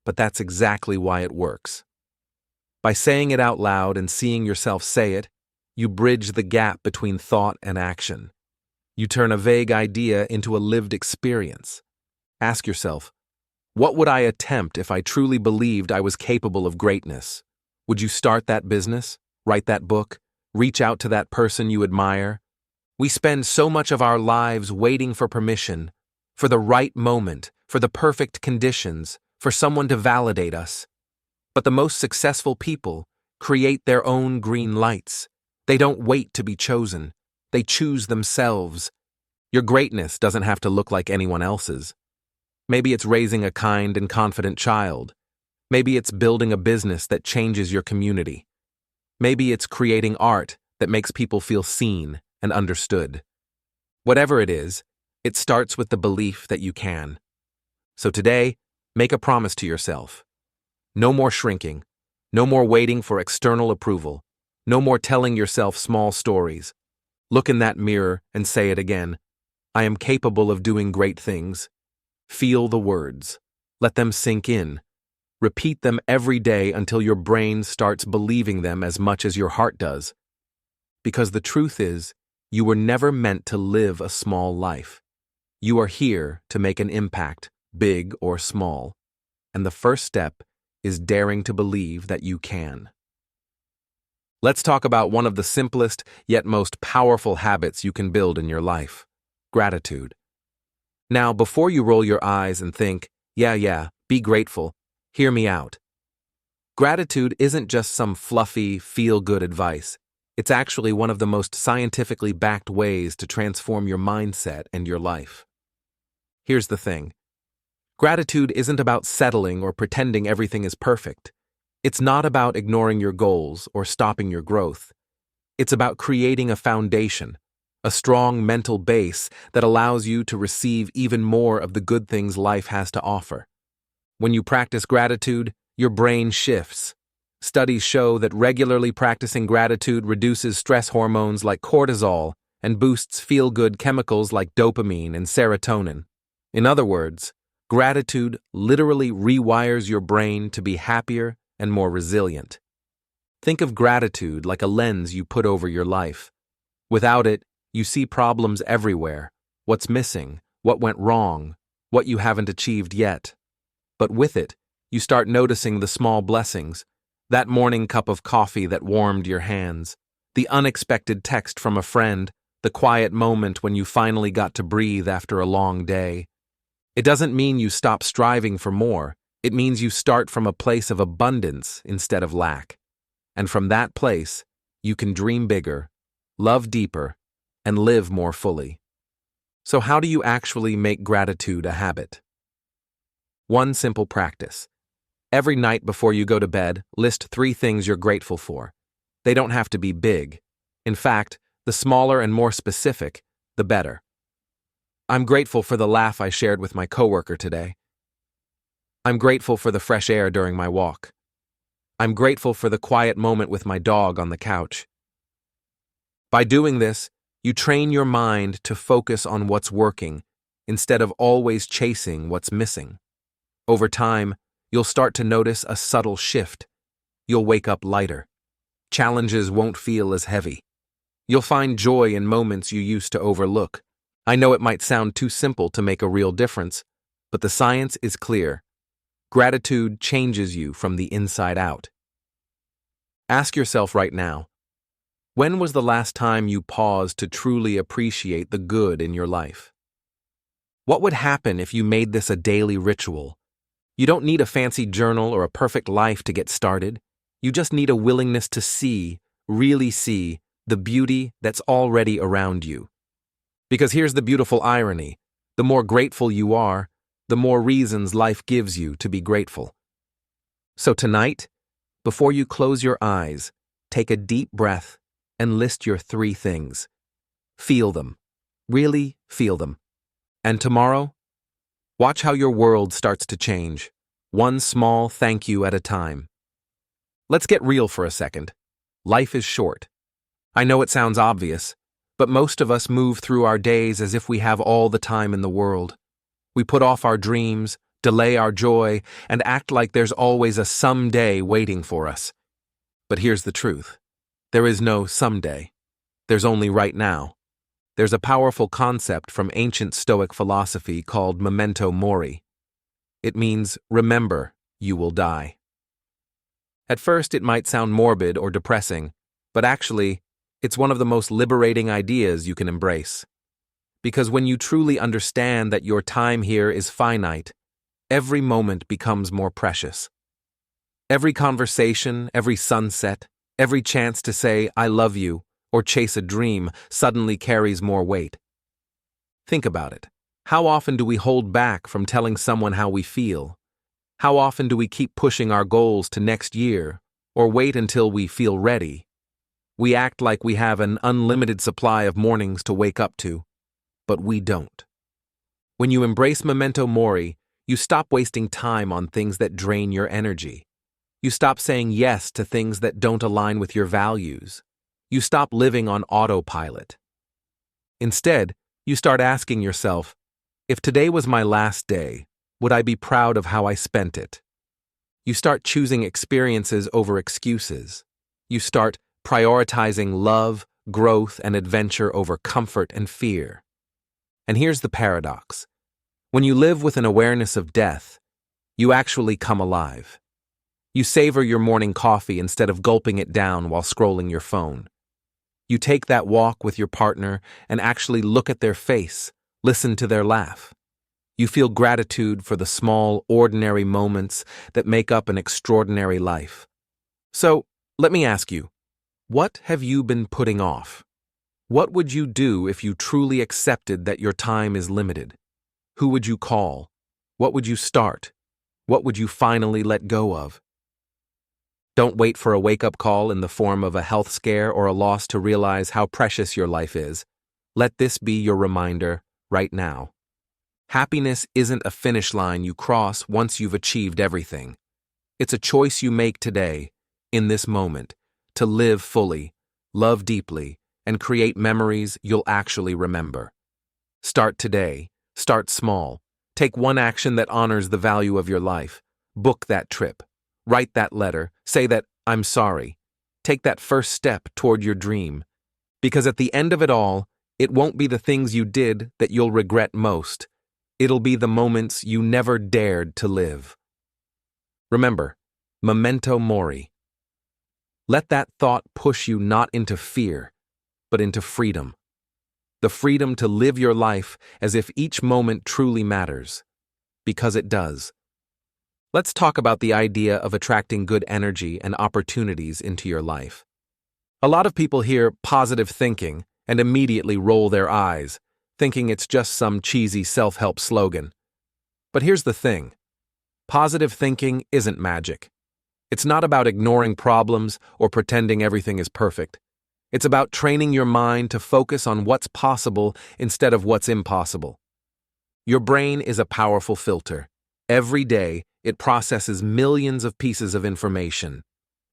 but that's exactly why it works. By saying it out loud and seeing yourself say it, you bridge the gap between thought and action. You turn a vague idea into a lived experience. Ask yourself, what would I attempt if I truly believed I was capable of greatness? Would you start that business, write that book, reach out to that person you admire? We spend so much of our lives waiting for permission, for the right moment, for the perfect conditions, for someone to validate us. But the most successful people create their own green lights. They don't wait to be chosen. They choose themselves. Your greatness doesn't have to look like anyone else's. Maybe it's raising a kind and confident child. Maybe it's building a business that changes your community. Maybe it's creating art that makes people feel seen and understood. Whatever it is, it starts with the belief that you can. So today, make a promise to yourself. No more shrinking. No more waiting for external approval. No more telling yourself small stories. Look in that mirror and say it again. I am capable of doing great things. Feel the words. Let them sink in. Repeat them every day until your brain starts believing them as much as your heart does. Because the truth is, you were never meant to live a small life. You are here to make an impact, big or small. And the first step is daring to believe that you can. Let's talk about one of the simplest yet most powerful habits you can build in your life: gratitude. Now, before you roll your eyes and think, yeah, be grateful, hear me out. Gratitude isn't just some fluffy, feel-good advice. It's actually one of the most scientifically backed ways to transform your mindset and your life. Here's the thing. Gratitude isn't about settling or pretending everything is perfect. It's not about ignoring your goals or stopping your growth. It's about creating a foundation, a strong mental base that allows you to receive even more of the good things life has to offer. When you practice gratitude, your brain shifts. Studies show that regularly practicing gratitude reduces stress hormones like cortisol and boosts feel-good chemicals like dopamine and serotonin. In other words, gratitude literally rewires your brain to be happier and more resilient. Think of gratitude like a lens you put over your life. Without it, you see problems everywhere, what's missing, what went wrong, what you haven't achieved yet. But with it, you start noticing the small blessings, that morning cup of coffee that warmed your hands, the unexpected text from a friend, the quiet moment when you finally got to breathe after a long day. It doesn't mean you stop striving for more. It means you start from a place of abundance instead of lack. And from that place, you can dream bigger, love deeper, and live more fully. So how do you actually make gratitude a habit? One simple practice. Every night before you go to bed, list 3 things you're grateful for. They don't have to be big. In fact, the smaller and more specific, the better. I'm grateful for the laugh I shared with my coworker today. I'm grateful for the fresh air during my walk. I'm grateful for the quiet moment with my dog on the couch. By doing this, you train your mind to focus on what's working instead of always chasing what's missing. Over time, you'll start to notice a subtle shift. You'll wake up lighter. Challenges won't feel as heavy. You'll find joy in moments you used to overlook. I know it might sound too simple to make a real difference, but the science is clear. Gratitude changes you from the inside out. Ask yourself right now, when was the last time you paused to truly appreciate the good in your life? What would happen if you made this a daily ritual? You don't need a fancy journal or a perfect life to get started. You just need a willingness to see, really see, the beauty that's already around you. Because here's the beautiful irony. The more grateful you are, the more reasons life gives you to be grateful. So tonight, before you close your eyes, take a deep breath and list your 3 things. Feel them. Really feel them. And tomorrow, watch how your world starts to change, one small thank you at a time. Let's get real for a second. Life is short. I know it sounds obvious, but most of us move through our days as if we have all the time in the world. We put off our dreams, delay our joy, and act like there's always a someday waiting for us. But here's the truth. There is no someday. There's only right now. There's a powerful concept from ancient Stoic philosophy called memento mori. It means, remember, you will die. At first, it might sound morbid or depressing, but actually, it's one of the most liberating ideas you can embrace. Because when you truly understand that your time here is finite, every moment becomes more precious. Every conversation, every sunset, every chance to say, I love you, or chase a dream suddenly carries more weight. Think about it. How often do we hold back from telling someone how we feel? How often do we keep pushing our goals to next year, or wait until we feel ready? We act like we have an unlimited supply of mornings to wake up to, but we don't. When you embrace memento mori, you stop wasting time on things that drain your energy. You stop saying yes to things that don't align with your values. You stop living on autopilot. Instead, you start asking yourself, if today was my last day, would I be proud of how I spent it? You start choosing experiences over excuses. You start prioritizing love, growth, and adventure over comfort and fear. And here's the paradox. When you live with an awareness of death, you actually come alive. You savor your morning coffee instead of gulping it down while scrolling your phone. You take that walk with your partner and actually look at their face, listen to their laugh. You feel gratitude for the small, ordinary moments that make up an extraordinary life. So, let me ask you, what have you been putting off? What would you do if you truly accepted that your time is limited? Who would you call? What would you start? What would you finally let go of? Don't wait for a wake-up call in the form of a health scare or a loss to realize how precious your life is. Let this be your reminder right now. Happiness isn't a finish line you cross once you've achieved everything. It's a choice you make today, in this moment, to live fully, love deeply, and create memories you'll actually remember. Start today. Start small. Take one action that honors the value of your life. Book that trip. Write that letter. Say that, I'm sorry. Take that first step toward your dream. Because at the end of it all, it won't be the things you did that you'll regret most. It'll be the moments you never dared to live. Remember, memento mori. Let that thought push you not into fear, but into freedom. The freedom to live your life as if each moment truly matters. Because it does. Let's talk about the idea of attracting good energy and opportunities into your life. A lot of people hear positive thinking and immediately roll their eyes, thinking it's just some cheesy self-help slogan. But here's the thing. Positive thinking isn't magic. It's not about ignoring problems or pretending everything is perfect. It's about training your mind to focus on what's possible instead of what's impossible. Your brain is a powerful filter. Every day, it processes millions of pieces of information.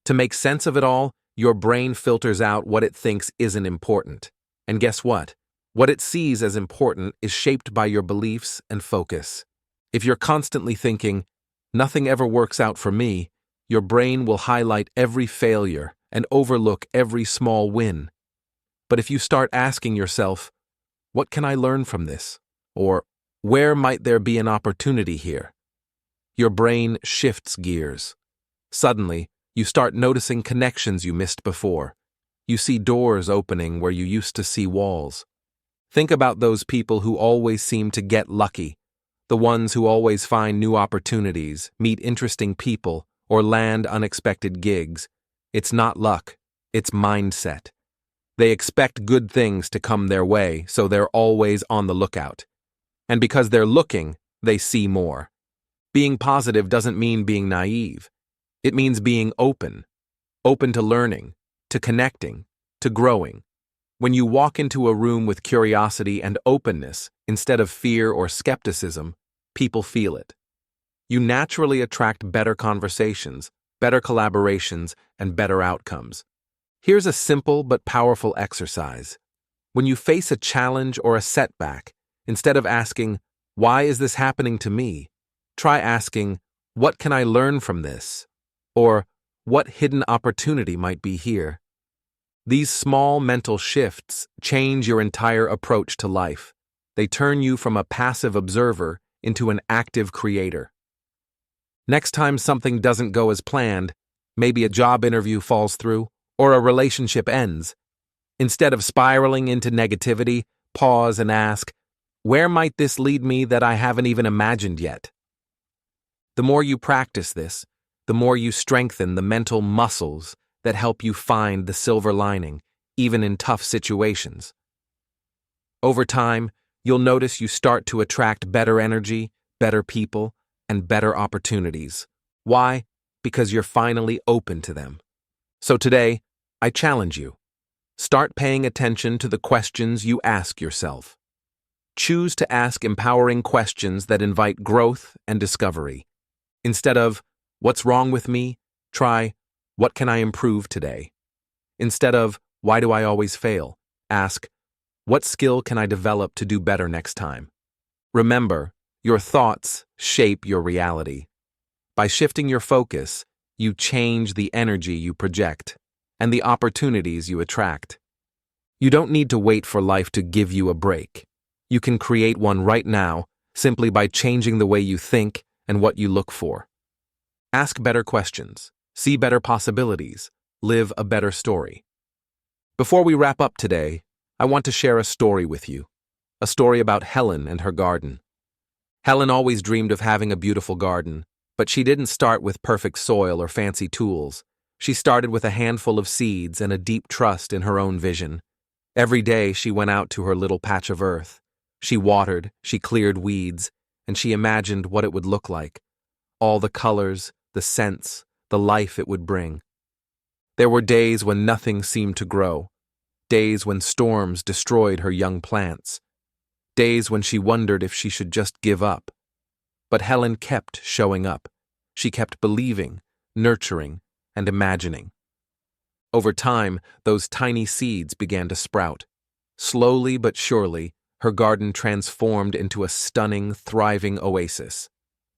To make sense of it all, your brain filters out what it thinks isn't important. And guess what? What it sees as important is shaped by your beliefs and focus. If you're constantly thinking, "Nothing ever works out for me," your brain will highlight every failure and overlook every small win. But if you start asking yourself, "What can I learn from this?" or "Where might there be an opportunity here?" your brain shifts gears. Suddenly, you start noticing connections you missed before. You see doors opening where you used to see walls. Think about those people who always seem to get lucky, the ones who always find new opportunities, meet interesting people, or land unexpected gigs. It's not luck, it's mindset. They expect good things to come their way, so they're always on the lookout. And because they're looking, they see more. Being positive doesn't mean being naive. It means being open to learning, to connecting, to growing. When you walk into a room with curiosity and openness instead of fear or skepticism, people feel it. You naturally attract better conversations, better collaborations, and better outcomes. Here's a simple but powerful exercise. When you face a challenge or a setback, instead of asking, "Why is this happening to me?" try asking, "What can I learn from this?" or "What hidden opportunity might be here?" These small mental shifts change your entire approach to life. They turn you from a passive observer into an active creator. Next time something doesn't go as planned, maybe a job interview falls through, or a relationship ends, instead of spiraling into negativity, pause and ask, "Where might this lead me that I haven't even imagined yet?" The more you practice this, the more you strengthen the mental muscles that help you find the silver lining, even in tough situations. Over time, you'll notice you start to attract better energy, better people, and better opportunities. Why? Because you're finally open to them. So today, I challenge you. Start paying attention to the questions you ask yourself. Choose to ask empowering questions that invite growth and discovery. Instead of, "What's wrong with me?" try, "What can I improve today?" Instead of, "Why do I always fail?" ask, "What skill can I develop to do better next time?" Remember, your thoughts shape your reality. By shifting your focus, you change the energy you project and the opportunities you attract. You don't need to wait for life to give you a break. You can create one right now simply by changing the way you think and what you look for. Ask better questions, see better possibilities, live a better story. Before we wrap up today, I want to share a story with you. A story about Helen and her garden. Helen always dreamed of having a beautiful garden, but she didn't start with perfect soil or fancy tools. She started with a handful of seeds and a deep trust in her own vision. Every day she went out to her little patch of earth. She watered, she cleared weeds, and she imagined what it would look like. All the colors, the scents, the life it would bring. There were days when nothing seemed to grow. Days when storms destroyed her young plants. Days when she wondered if she should just give up. But Helen kept showing up. She kept believing, nurturing, and imagining. Over time, those tiny seeds began to sprout. Slowly but surely, her garden transformed into a stunning, thriving oasis.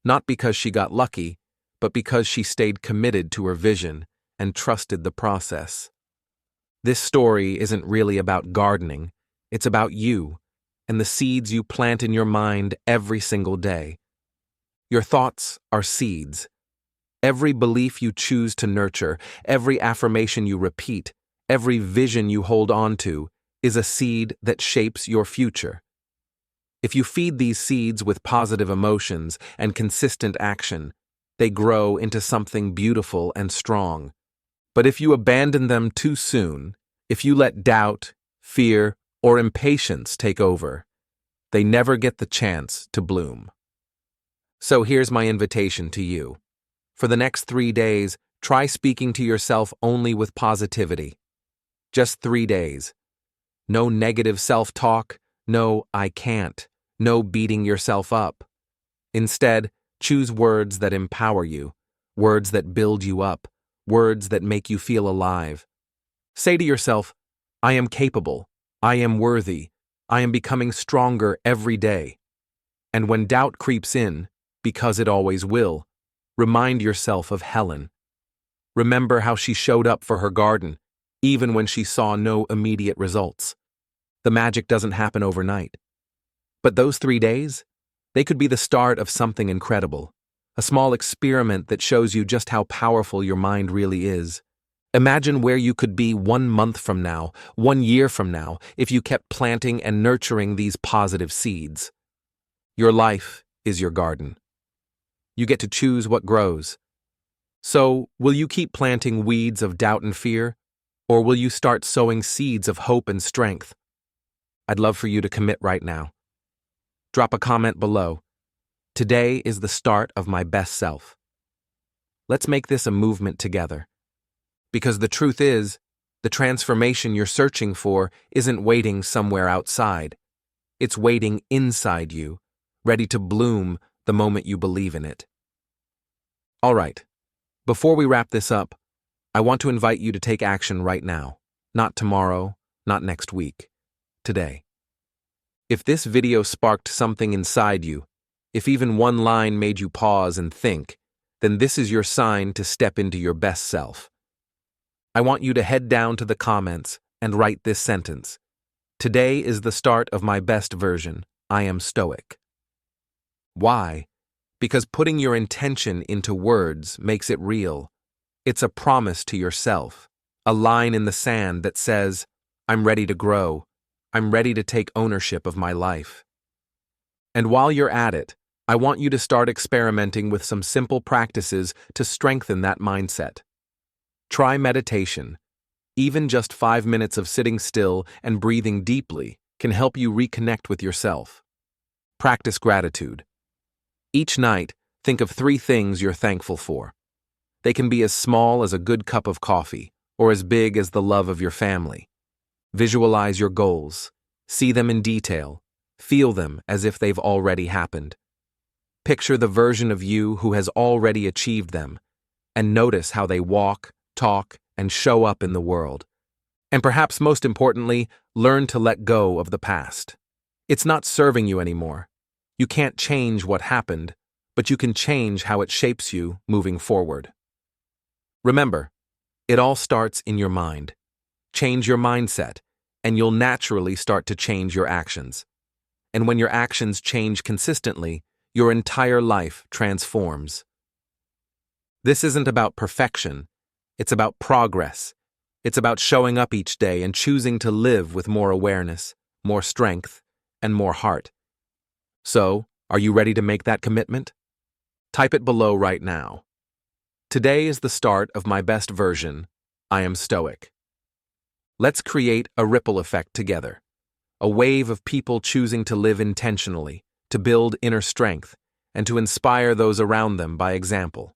Not because she got lucky, but because she stayed committed to her vision and trusted the process. This story isn't really about gardening. It's about you and the seeds you plant in your mind every single day. Your thoughts are seeds. Every belief you choose to nurture, every affirmation you repeat, every vision you hold on to is a seed that shapes your future. If you feed these seeds with positive emotions and consistent action, they grow into something beautiful and strong. But if you abandon them too soon, if you let doubt, fear, or impatience take over, they never get the chance to bloom. So here's my invitation to you. For the next 3 days, try speaking to yourself only with positivity. Just 3 days. No negative self-talk, no "I can't," no beating yourself up. Instead, choose words that empower you, words that build you up, words that make you feel alive. Say to yourself, "I am capable, I am worthy, I am becoming stronger every day." And when doubt creeps in, because it always will, remind yourself of Helen. Remember how she showed up for her garden, even when she saw no immediate results. The magic doesn't happen overnight. But those 3 days, they could be the start of something incredible, a small experiment that shows you just how powerful your mind really is. Imagine where you could be 1 month from now, 1 year from now, if you kept planting and nurturing these positive seeds. Your life is your garden. You get to choose what grows. So, will you keep planting weeds of doubt and fear, or will you start sowing seeds of hope and strength? I'd love for you to commit right now. Drop a comment below. Today is the start of my best self. Let's make this a movement together. Because the truth is, the transformation you're searching for isn't waiting somewhere outside. It's waiting inside you, ready to bloom the moment you believe in it. All right, before we wrap this up, I want to invite you to take action right now. Not tomorrow, not next week. Today. If this video sparked something inside you, if even one line made you pause and think, then this is your sign to step into your best self. I want you to head down to the comments and write this sentence. Today is the start of my best version. I am Stoic. Why? Because putting your intention into words makes it real. It's a promise to yourself, a line in the sand that says, I'm ready to grow. I'm ready to take ownership of my life. And while you're at it, I want you to start experimenting with some simple practices to strengthen that mindset. Try meditation. Even just 5 minutes of sitting still and breathing deeply can help you reconnect with yourself. Practice gratitude. Each night, think of 3 things you're thankful for. They can be as small as a good cup of coffee, or as big as the love of your family. Visualize your goals. See them in detail. Feel them as if they've already happened. Picture the version of you who has already achieved them, and notice how they walk, talk, and show up in the world. And perhaps most importantly, learn to let go of the past. It's not serving you anymore. You can't change what happened, but you can change how it shapes you moving forward. Remember, it all starts in your mind. Change your mindset, and you'll naturally start to change your actions. And when your actions change consistently, your entire life transforms. This isn't about perfection. It's about progress. It's about showing up each day and choosing to live with more awareness, more strength, and more heart. So, are you ready to make that commitment? Type it below right now. Today is the start of my best version. I am Stoic. Let's create a ripple effect together. A wave of people choosing to live intentionally, to build inner strength, and to inspire those around them by example.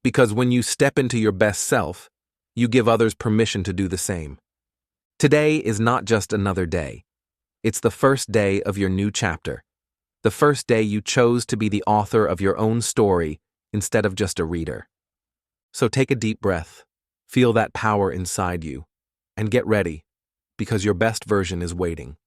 Because when you step into your best self, you give others permission to do the same. Today is not just another day. It's the first day of your new chapter. The first day you chose to be the author of your own story instead of just a reader. So take a deep breath, feel that power inside you, and get ready, because your best version is waiting.